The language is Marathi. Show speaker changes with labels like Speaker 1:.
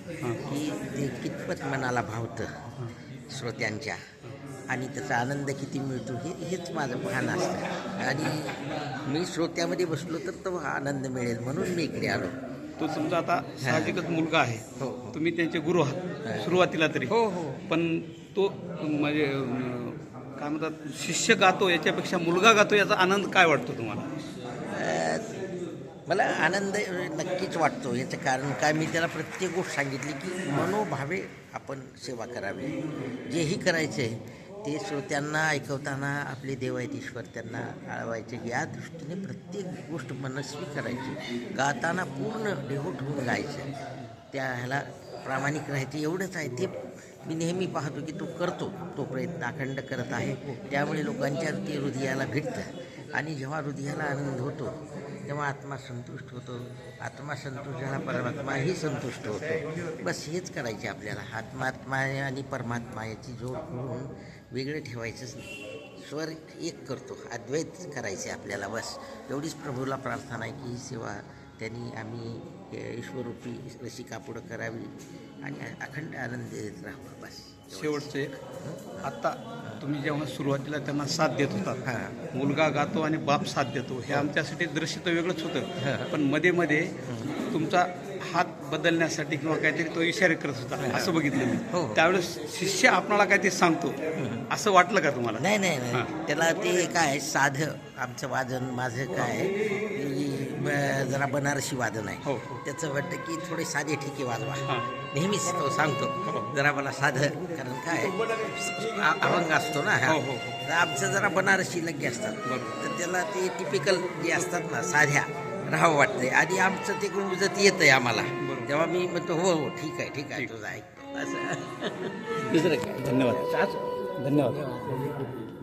Speaker 1: की ते कितपत मनाला भावतं श्रोत्यांच्या आणि त्याचा आनंद किती मिळतो हेच माझं भान असतं. आणि मी श्रोत्यामध्ये बसलो तर तो आनंद मिळेल म्हणून मी इकडे आलो.
Speaker 2: तो तुमचा आता साहजिकच मुलगा आहे.
Speaker 1: हो.
Speaker 2: तुम्ही त्यांचे गुरु आहात सुरुवातीला तरी.
Speaker 1: हो हो.
Speaker 2: पण तो म्हणजे काय म्हणतात, शिष्य गातो याच्यापेक्षा मुलगा गातो याचा आनंद काय वाटतो तुम्हाला?
Speaker 1: मला आनंद नक्कीच वाटतो. याचं कारण काय, मी त्याला प्रत्येक गोष्ट सांगितली की मनोभावे आपण सेवा करावी. जेही करायचं आहे ते श्रोत्यांना ऐकवताना आपले देव आहेत ईश्वर त्यांना आळवायचे या दृष्टीने प्रत्येक गोष्ट मनस्वी करायची. गाताना पूर्ण डेहोट होऊन गायचं, त्या ह्याला प्रामाणिक राहायचं एवढंच आहे. ते मी नेहमी पाहतो की तो करतो, तो प्रयत्न अखंड करत आहे. त्यामुळे लोकांच्या ते हृदयाला भिडतं आणि जेव्हा हृदयाला आनंद होतो तेव्हा आत्मा संतुष्ट होतो. आत्मा संतुष्ट झाला परमात्माही संतुष्ट होतो. बस हेच करायचे आपल्याला. आत्मा आणि परमात्मा याची जोड करून वेगळं ठेवायचंच नाही. स्वर एक करतो, अद्वैत करायचे आपल्याला. बस एवढीच प्रभूला प्रार्थना आहे की ही सेवा त्यांनी आम्ही ईश्वरूपी रसिकापुढं करावी आणि अखंड आनंद देत राहावं. बस
Speaker 2: शेवटचं एक, आत्ता तुम्ही जेव्हा सुरुवातीला त्यांना साथ देत होतात,
Speaker 1: हां
Speaker 2: मुलगा गातो आणि बाप साथ देतो, हे आमच्यासाठी दृश्य तर वेगळंच होतं. पण मध्ये मध्ये तुमचा हात बदलण्यासाठी किंवा काहीतरी तो इशारे करत होता असं बघितलं मी.
Speaker 1: हो.
Speaker 2: त्यावेळेस शिष्य आपणाला काहीतरी सांगतो असं वाटलं का तुम्हाला?
Speaker 1: नाही नाही नाही, त्याला ते काय साधं आमचं वादन, माझं काय की जरा बनारसी वादन आहे.
Speaker 2: हो.
Speaker 1: त्याचं वाटतं की थोडे साधे ठिके वाजवा.
Speaker 2: हां.
Speaker 1: नेहमीच तो सांगतो जरा मला साधं, कारण काय अभंग असतो ना हा.
Speaker 2: हो, हो, हो.
Speaker 1: तर आमचं जरा बनारसी लग्गे असतात.
Speaker 2: बरोबर.
Speaker 1: तर त्याला ते टिपिकल जे असतात ना साध्या राहावं वाटतंय आणि आमचं ते गुणगुजत येतं आहे आम्हाला.
Speaker 2: बरोबर.
Speaker 1: तेव्हा मी म्हणतो हो हो ठीक आहे तुझं ऐकतो असं. दुसरं काय.
Speaker 2: धन्यवाद. धन्यवाद.